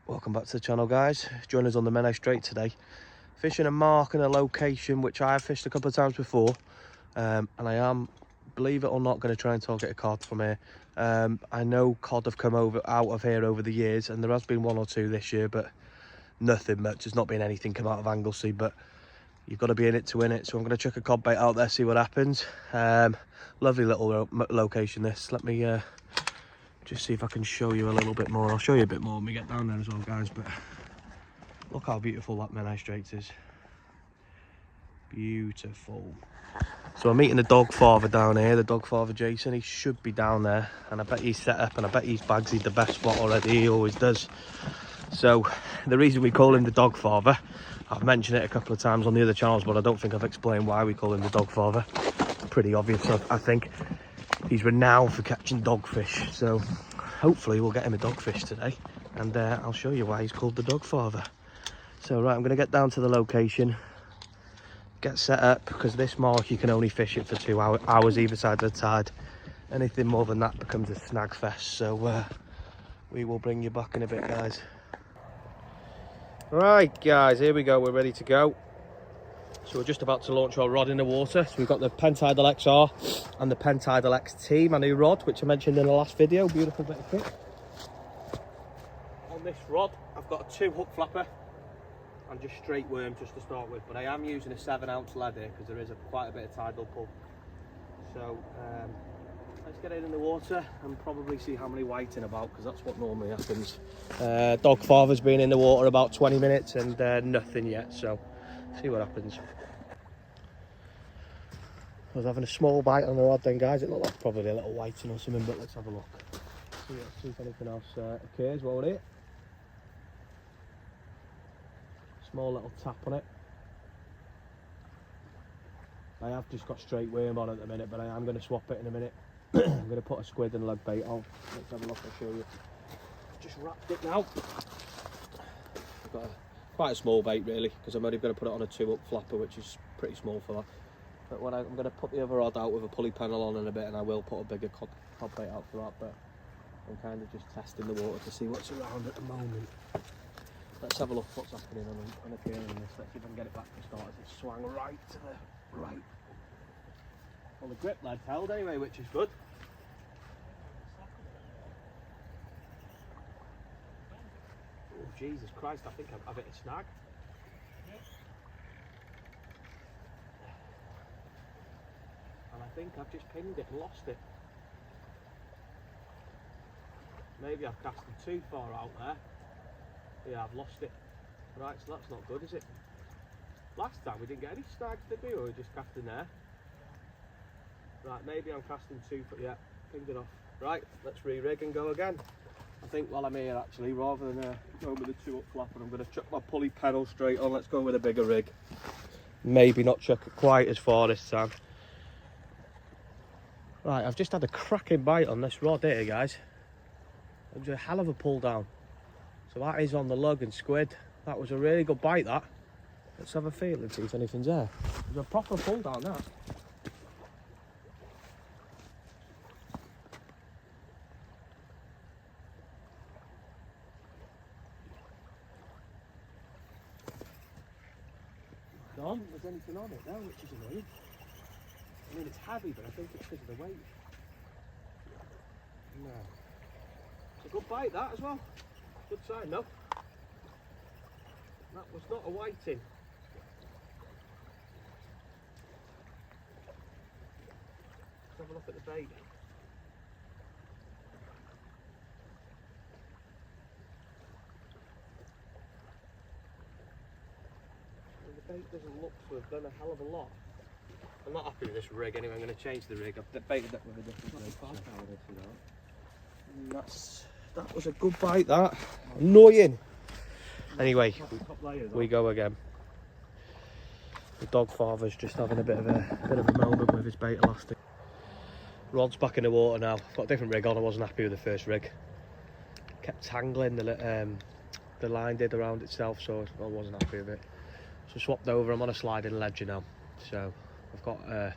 Welcome back to the channel, guys. Join us on the Menai Strait today. Fishing a mark and a location which I have fished a couple of times before, and I am, believe it or not, going to try and target a cod from here. I know cod have come out of here over the years, and there has been one or two this year, but nothing much. There's not been anything come out of Anglesey, but you've got to be in it to win it. So I'm going to chuck a cod bait out there, see what happens. Lovely little location this. Let me just see if I can show you a little bit more. I'll show you a bit more when we get down there as well, guys. But look how beautiful that Menai Strait is. Beautiful. So I'm meeting the dog father down here, the dog father Jason. He should be down there, and I bet he's set up, and I bet he's bagsy the best spot already. He always does. So the reason we call him the dog father, I've mentioned it a couple of times on the other channels, but I don't think I've explained why we call him the dog father. Pretty obvious, I think. He's renowned for catching dogfish, so hopefully we'll get him a dogfish today, and I'll show you why he's called the dog father. So right, I'm going to get down to the location, get set up, because this mark you can only fish it for 2 hours either side of the tide. Anything more than that becomes a snag fest, so we will bring you back in a bit, guys. Right guys, here we go, we're ready to go. So we're just about to launch our rod in the water. So we've got the Pentidal XR and the Pentidal XT, my new rod, which I mentioned in the last video. Beautiful bit of kit. On this rod, I've got a 2-hook flapper and just straight worm just to start with. But I am using a 7-ounce lead here because there is quite a bit of tidal pull. So let's get it in the water and probably see how many whiting about, because that's what normally happens. Dog father's been in the water about 20 minutes and nothing yet. So see what happens. I was having a small bite on the rod then, guys. It looked like probably a little whiting or something, but let's have a look. See if anything else occurs, won't it? Small little tap on it. I have just got straight worm on at the minute, but I am going to swap it in a minute. I'm going to put a squid and leg bait on. Let's have a look, I'll show you. Just wrapped it now. I've got quite a small bait really, because I'm only going to put it on a 2-hook flapper, which is pretty small for that. But when I'm going to put the other rod out with a pulley panel on in a bit, and I will put a bigger cod bait out for that, but I'm kind of just testing the water to see what's around at the moment. Let's have a look what's happening on a gear in this. Let's see if I can get it back to start as it swung right to the right. Well, the grip lead's held anyway, which is good. Oh, Jesus Christ, I think I've hit a snag. And I think I've just pinged it and lost it. Maybe I've casted too far out there. Yeah, I've lost it. Right, so that's not good, is it? Last time we didn't get any snags, did we? Or we were just casting there. Right, maybe I'm casting too far. Yeah, pinged it off. Right, let's re-rig and go again. I think while I'm here, actually, rather than going with a 2-hook flapper, I'm going to chuck my pulley pedal straight on. Let's go with a bigger rig. Maybe not chuck it quite as far this time. Right, I've just had a cracking bite on this rod here, guys. It was a hell of a pull down. So that is on the lug and squid. That was a really good bite, that. Let's have a feel and see if anything's there. It was a proper pull down, that. There's anything on it now, which is annoying. I mean, it's heavy, but I think it's because of the weight. No. It's a good bite, that as well. Good sign, no? That was not a whiting. Let's have a look at the bait. The bait doesn't look to have done a hell of a lot. I'm not happy with this rig anyway. I'm going to change the rig. I've baited it with a different rig. That was a good bite, that. Annoying. Anyway, we go again. The dog father's just having a bit of a moment with his bait elastic. Rod's back in the water now. I've got a different rig on. I wasn't happy with the first rig. Kept tangling, the line did around itself, so I wasn't happy with it. So swapped over. I'm on a sliding ledger now. So I've got a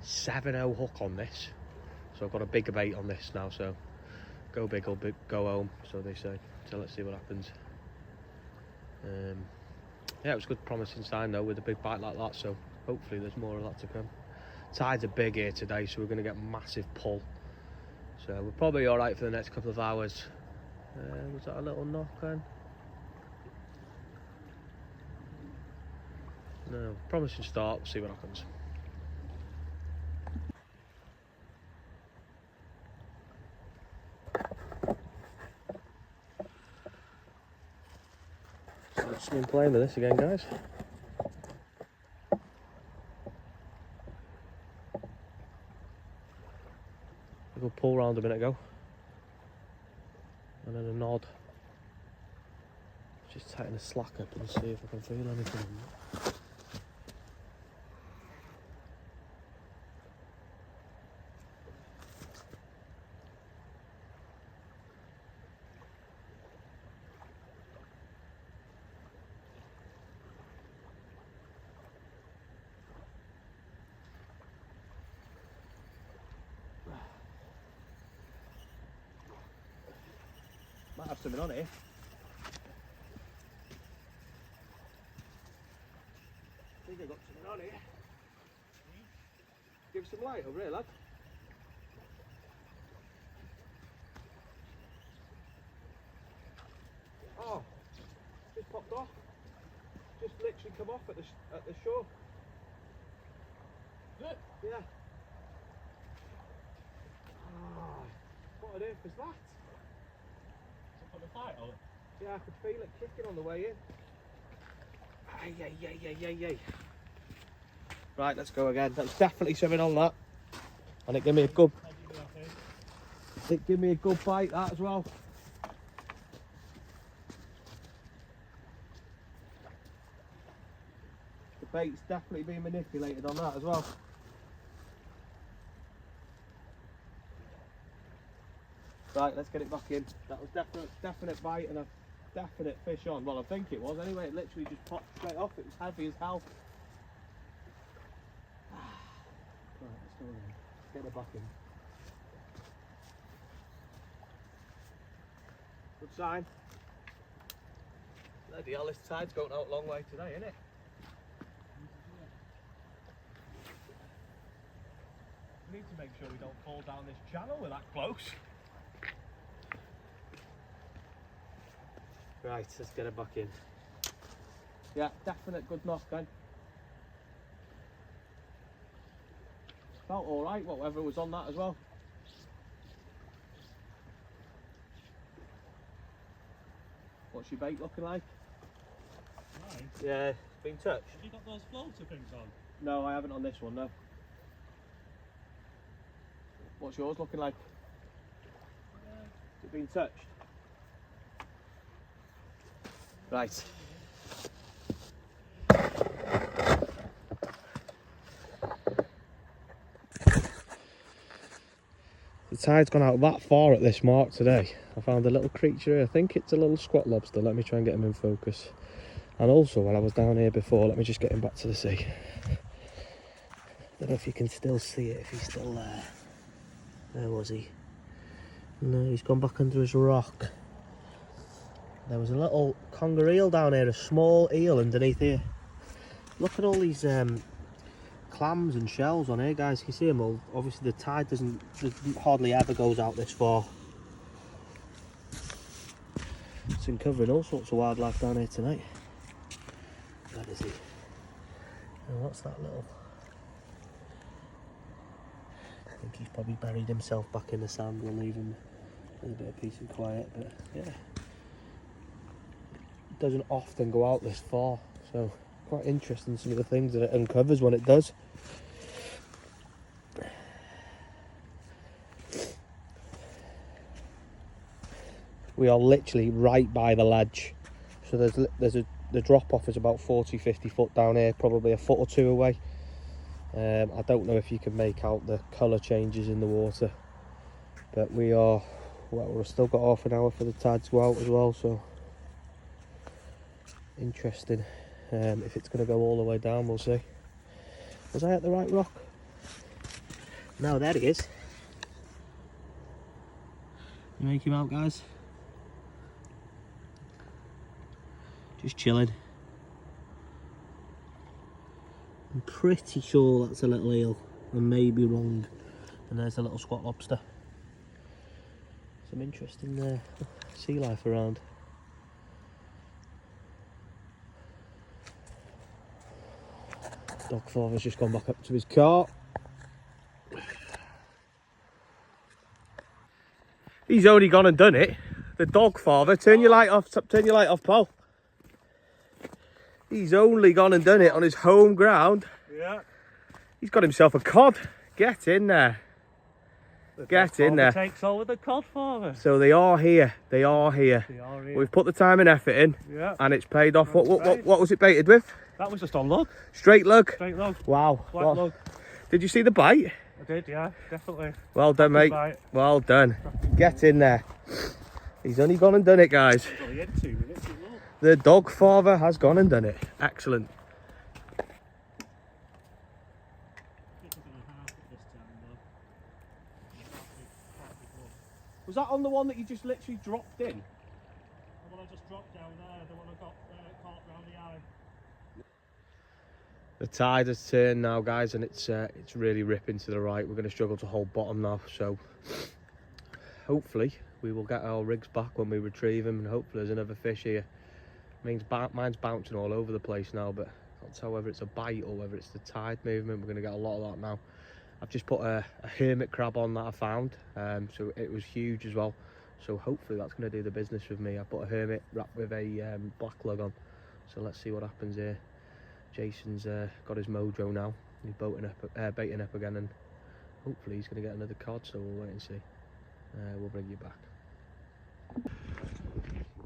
7-0 hook on this. So I've got a bigger bait on this now. So go big or go home, so they say. So let's see what happens. Yeah, it was a good promising sign though with a big bite like that, so hopefully there's more of that to come. Tides are big here today, so we're going to get massive pull, so we're probably all right for the next couple of hours. Was that a little knock on? No, promising start, we'll see what happens. So let's been playing with this again, guys. A good pull round a minute ago. And then a nod. Just tighten the slack up and see if I can feel anything. Might have something on here. I think I got something on here. Give some light over here, lad. Oh, just popped off. Just literally come off at the shore. Yeah. Oh, what on earth was that? On the fight, or? Yeah, I could feel it kicking on the way in. Ay, ay, ay, ay, ay, ay. Right, let's go again. That's definitely something on that. And it gave me a good... It gave me a good bite, that as well. The bait's definitely been manipulated on that as well. Right, let's get it back in. That was definite bite and a definite fish on. Well, I think it was anyway. It literally just popped straight off. It was heavy as hell. Right, let's go again. Let's get it back in. Good sign. Bloody hell, this tide's going out a long way today, isn't it? We need to make sure we don't fall down this channel. We're that close. Right, let's get it back in. Yeah, definite good knock then. Felt alright, whatever was on that as well. What's your bait looking like? Mine? Yeah, it's been touched. Have you got those floater things on? No, I haven't on this one, no. What's yours looking like? Has it been touched? Right. The tide's gone out that far at this mark today. I found a little creature here. I think it's a little squat lobster. Let me try and get him in focus. And also, when I was down here before, let me just get him back to the sea. Don't know if you can still see it, if he's still there. Where was he? No, he's gone back under his rock. There was a little conger eel down here, a small eel underneath here. Look at all these clams and shells on here, guys. You see them all? Obviously the tide doesn't hardly ever goes out this far. It's been covering all sorts of wildlife down here tonight. Where is he? Oh, what's that little? I think he's probably buried himself back in the sand. We'll leave him a little bit of peace and quiet, but yeah. Doesn't often go out this far, so quite interesting some of the things that it uncovers when it does. We are literally right by the ledge, so the drop off is about 40-50 foot down here, probably a foot or two away. I don't know if you can make out the colour changes in the water, but we've still got half an hour for the tide to go out as well, so interesting. If it's going to go all the way down, we'll see. Was I at the right rock? No, there it is. You make him out, guys? Just chilling. I'm pretty sure that's a little eel. I may be wrong. And there's a little squat lobster. Some interesting sea life around. Dog father's just gone back up to his car. He's only gone and done it. The dog father, turn your light off, Paul. He's only gone and done it on his home ground. Yeah. He's got himself a cod. Get in there. Get in there. Takes over the cod father. So they are here. They are here. We've put the time and effort in. Yeah. And it's paid off. What was it baited with? That was just on lug. Straight lug? Straight lug. Wow. Black lug. Did you see the bite? I did, yeah, definitely. Well done, mate. Bite. Well done. Get in there. He's only gone and done it, guys. He's only in 2 minutes as well. The dog father has gone and done it. Excellent. Was that on the one that you just literally dropped in? The one I just dropped down there, the one I got caught round the eye. The tide has turned now, guys, and it's really ripping to the right. We're going to struggle to hold bottom now, so hopefully we will get our rigs back when we retrieve them, and hopefully there's another fish here. Mine's bouncing all over the place now, but I can't tell whether it's a bite or whether it's the tide movement. We're going to get a lot of that now. I've just put a hermit crab on that I found, so it was huge as well. So hopefully that's going to do the business with me. I put a hermit wrapped with a black lug on, so let's see what happens here. Jason's got his mojo now. He's baiting up again, and hopefully he's going to get another cod, so we'll wait and see. We'll bring you back.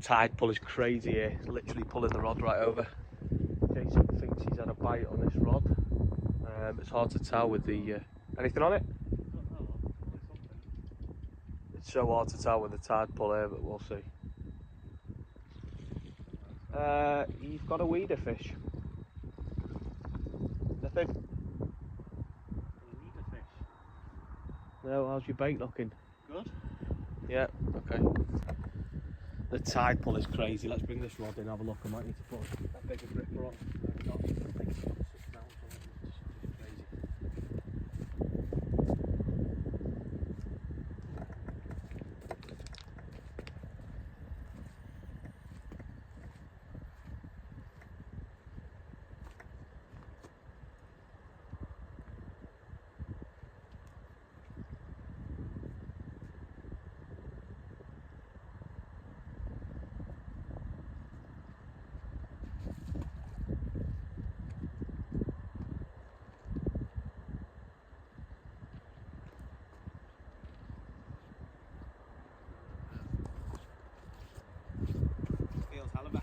Tide pull is crazy here. It's literally pulling the rod right over. Jason thinks he's had a bite on this rod. It's hard to tell with the... anything on it? It's so hard to tell with the tide pull here, but we'll see. You've got a weeder fish. Nothing? Weeder fish. No, how's your bait looking? Good. Yeah, okay. The tide pull is crazy. Let's bring this rod in, have a look. I might need to put a bigger gripper on.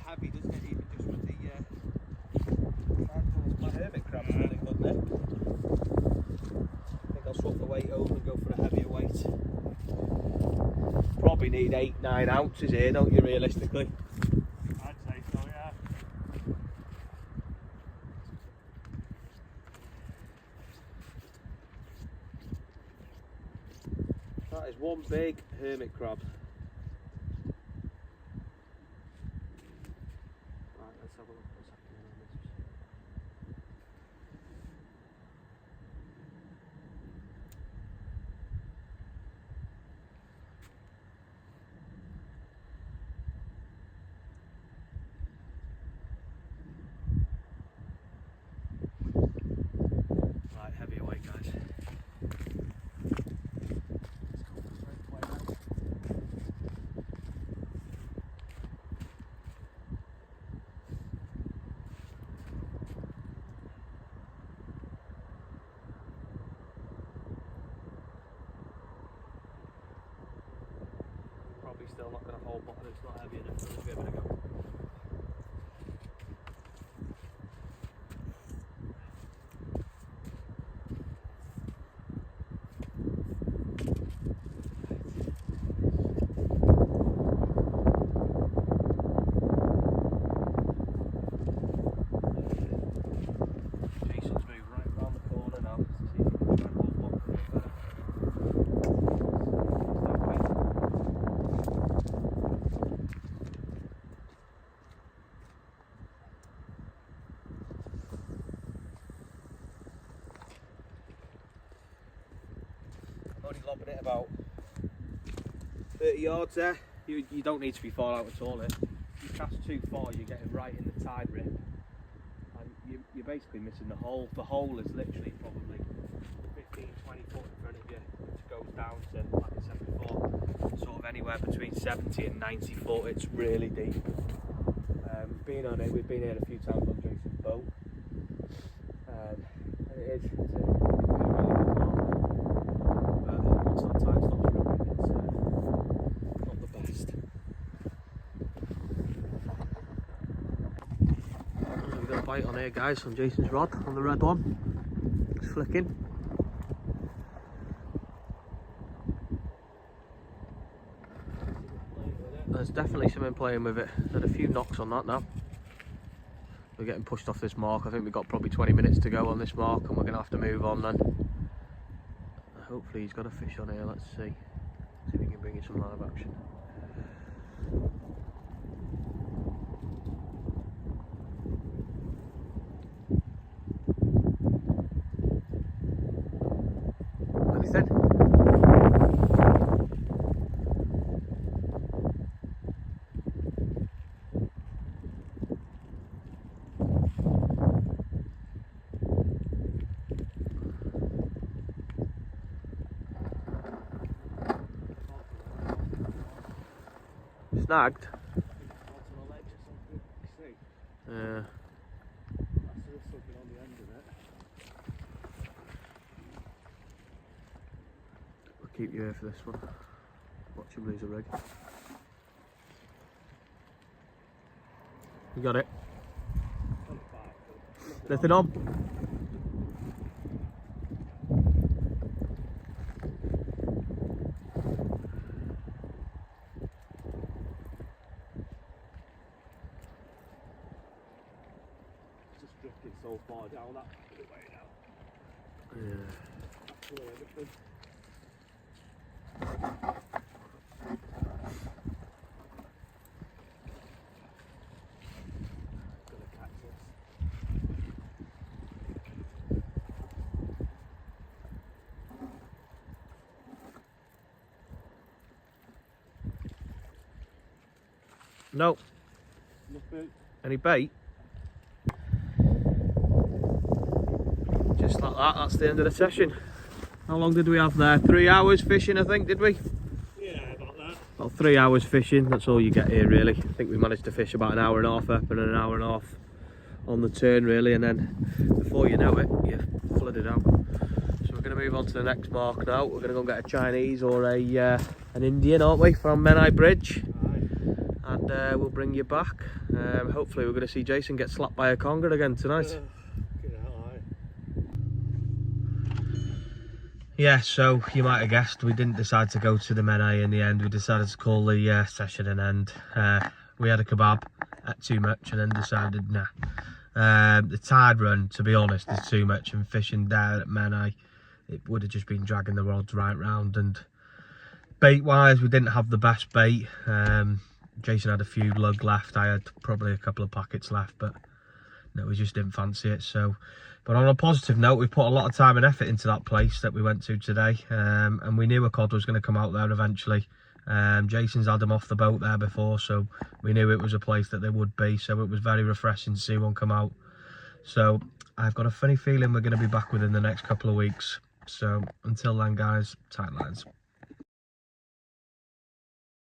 Heavy, doesn't it? Even just with the my hermit crab's really good there. I think I'll swap the weight over and go for a heavier weight. Probably need 8-9 ounces here, don't you, realistically? I'd say so, yeah. That is one big hermit crab. Right, heavier weight, guys. Probably still not going to hold bottom, it's not heavy enough, so let's give it a go. Jason's moved right round the corner now to see if he can try and hold bottom a bit better. only lobbing it about 30 yards there. You don't need to be far out at all here. You cast too far, you're getting right in the tide rip, and you're basically missing the hole. The hole is literally probably 15-20 foot in front of you, which goes down to, like I said before, sort of anywhere between 70 and 90 foot. It's really deep. Being on it, we've been here a few times on Jason's boat, and it's a really good mark. But once that tide stops ripping, it's not the best. We've got a bite on here, guys, on Jason's rod, on the red one. It's flicking. There's definitely something playing with it. Had a few knocks on that now. We're getting pushed off this mark. I think we've got probably 20 minutes to go on this mark, and we're going to have to move on then. Hopefully he's got a fish on here. Let's see. See if we can bring you some live action. Anything? Snagged? Yeah. We'll keep you here for this one. Watch him lose a rig. You got it? Nothing on? So far down that way now. Yeah. No. Any bait? Just like that, that's the end of the session. How long did we have there? 3 hours fishing, I think, did we? Yeah, about that. About 3 hours fishing, that's all you get here really. I think we managed to fish about an hour and a half up and an hour and a half on the turn really, and then before you know it, you're flooded out. So we're going to move on to the next mark now. We're going to go and get a Chinese or an Indian, aren't we, from Menai Bridge. Aye. And we'll bring you back. Hopefully we're going to see Jason get slapped by a conger again tonight. Yeah, so you might have guessed we didn't decide to go to the Menai in the end. We decided to call the session an end. We had a kebab, ate too much, and then decided nah. The tide run, to be honest, is too much, and fishing down at Menai, it would have just been dragging the rods right round. And bait wise, we didn't have the best bait. Jason had a few lug left. I had probably a couple of packets left, but no, we just didn't fancy it. So, but on a positive note, we put a lot of time and effort into that place that we went to today, and we knew a cod was going to come out there eventually. Jason's had them off the boat there before, so we knew it was a place that they would be. So it was very refreshing to see one come out. So I've got a funny feeling we're going to be back within the next couple of weeks. So until then, guys, tight lines.